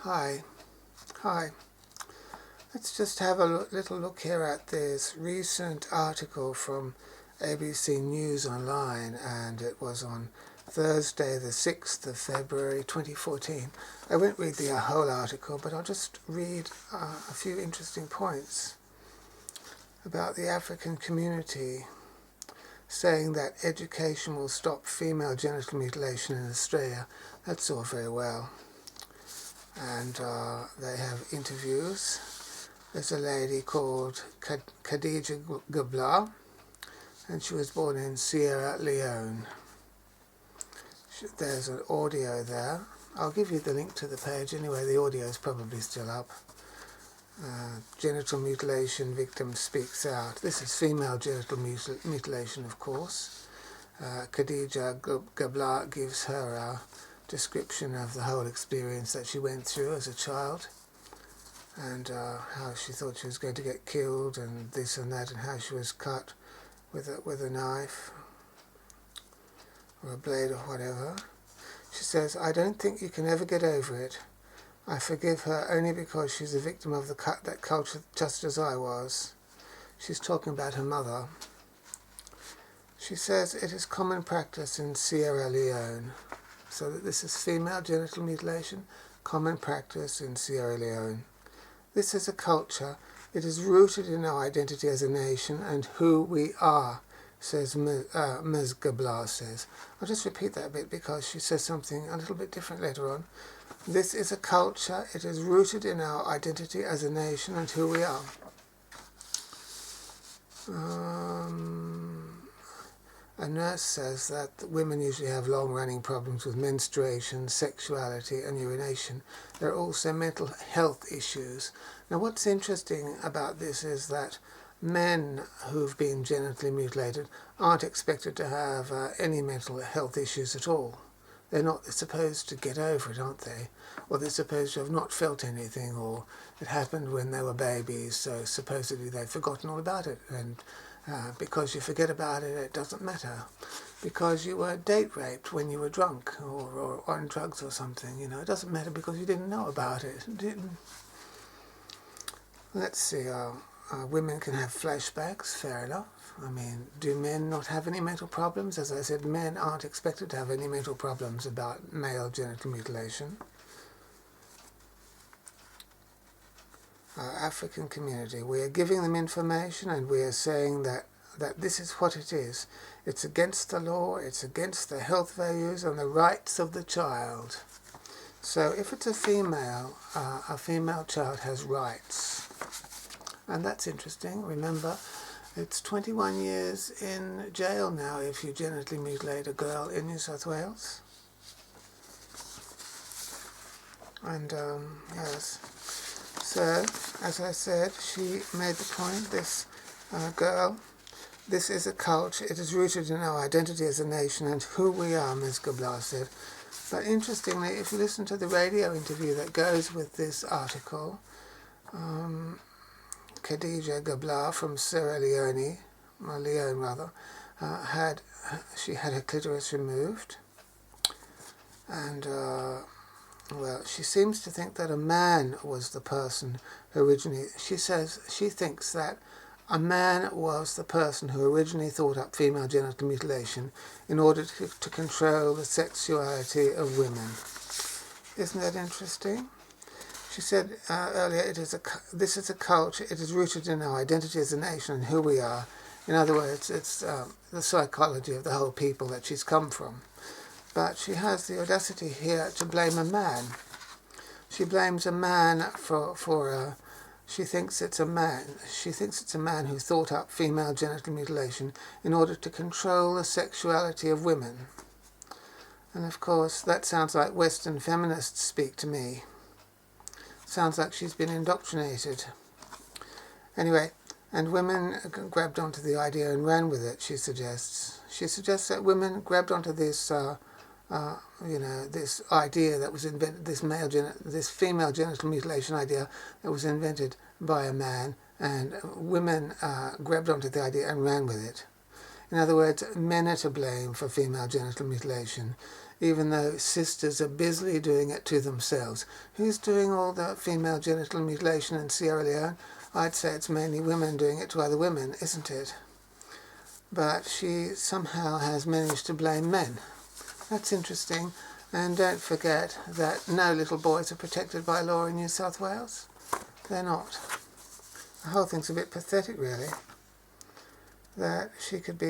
Hi. Let's just have a little look here at this recent article from ABC News Online, and it was on Thursday the 6th of February 2014. I won't read the whole article, but I'll just read a few interesting points about the African community, saying that education will stop female genital mutilation in Australia. That's all very well. And they have interviews. There's a lady called Khadija Gabla, and she was born in Sierra Leone. There's an audio there. I'll give you the link to the page anyway. The audio is probably still up. Genital mutilation victim speaks out. This is female genital mutilation, of course. Khadija Gabla gives her description of the whole experience that she went through as a child, and how she thought she was going to get killed and this and that, and how she was cut with a knife or a blade or whatever. She says, "I don't think you can ever get over it. I forgive her only because she's a victim of that culture just as I was." She's talking about her mother. She says it is common practice in Sierra Leone. So that this is female genital mutilation, common practice in Sierra Leone. This is a culture. It is rooted in our identity as a nation and who we are, says Ms. Gabla says. I'll just repeat that a bit because she says something a little bit different later on. This is a culture. It is rooted in our identity as a nation and who we are. A nurse says that women usually have long-running problems with menstruation, sexuality and urination. There are also mental health issues. Now what's interesting about this is that men who've been genitally mutilated aren't expected to have any mental health issues at all. They're not supposed to get over it, aren't they? Or they're supposed to have not felt anything, or it happened when they were babies, so supposedly they've forgotten all about it. And because you forget about it, it doesn't matter. Because you were date raped when you were drunk or on drugs or something, it doesn't matter because you didn't know about it. Let's see, women can have flashbacks, fair enough. I mean, do men not have any mental problems? As I said, men aren't expected to have any mental problems about male genital mutilation. Our African community, we are giving them information and we are saying that this is what it is. It's against the law, it's against the health values and the rights of the child. So if it's a female child has rights. And that's interesting. Remember, it's 21 years in jail now if you genitally mutilate a girl in New South Wales. And yes. So, as I said, she made the point, this girl, this is a culture, it is rooted in our identity as a nation and who we are, Ms. Gabla said. But interestingly, if you listen to the radio interview that goes with this article, Khadija Gabla from Sierra Leone, had her clitoris removed, and she seems to think that a man was the person who originally, she says she thinks that a man was the person who originally thought up female genital mutilation in order to control the sexuality of women. Isn't that interesting? She said earlier, this is a culture, it is rooted in our identity as a nation and who we are. In other words, it's the psychology of the whole people that she's come from. But she has the audacity here to blame a man. She blames a man for she thinks it's a man who thought up female genital mutilation in order to control the sexuality of women. And of course, that sounds like Western feminists speak to me. Sounds like she's been indoctrinated. Anyway, and women grabbed onto the idea and ran with it, she suggests. She suggests that women grabbed onto this this idea that was invented, this female genital mutilation idea that was invented by a man, and women grabbed onto the idea and ran with it. In other words, men are to blame for female genital mutilation. even though sisters are busily doing it to themselves. Who's doing all the female genital mutilation in Sierra Leone? I'd say it's mainly women doing it to other women, isn't it? But she somehow has managed to blame men. That's interesting. And don't forget that no little boys are protected by law in New South Wales. They're not. The whole thing's a bit pathetic, really, that she could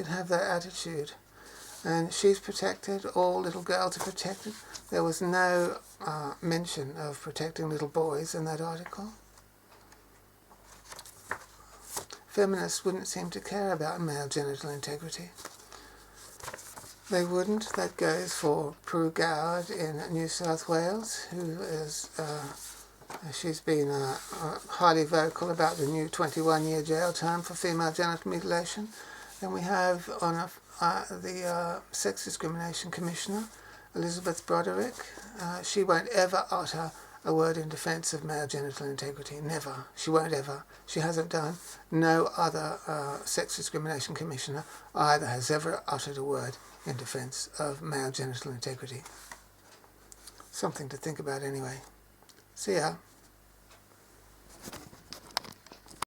have that attitude. And she's protected, all little girls are protected. There was no mention of protecting little boys in that article. Feminists wouldn't seem to care about male genital integrity. They wouldn't. That goes for Pru Goward in New South Wales, who is, she's been highly vocal about the new 21-year jail term for female genital mutilation. Then we have on the Sex Discrimination Commissioner, Elizabeth Broderick. She won't ever utter a word in defence of male genital integrity. Never. She won't ever. She hasn't done. No other Sex Discrimination Commissioner either has ever uttered a word in defence of male genital integrity. Something to think about anyway. See ya.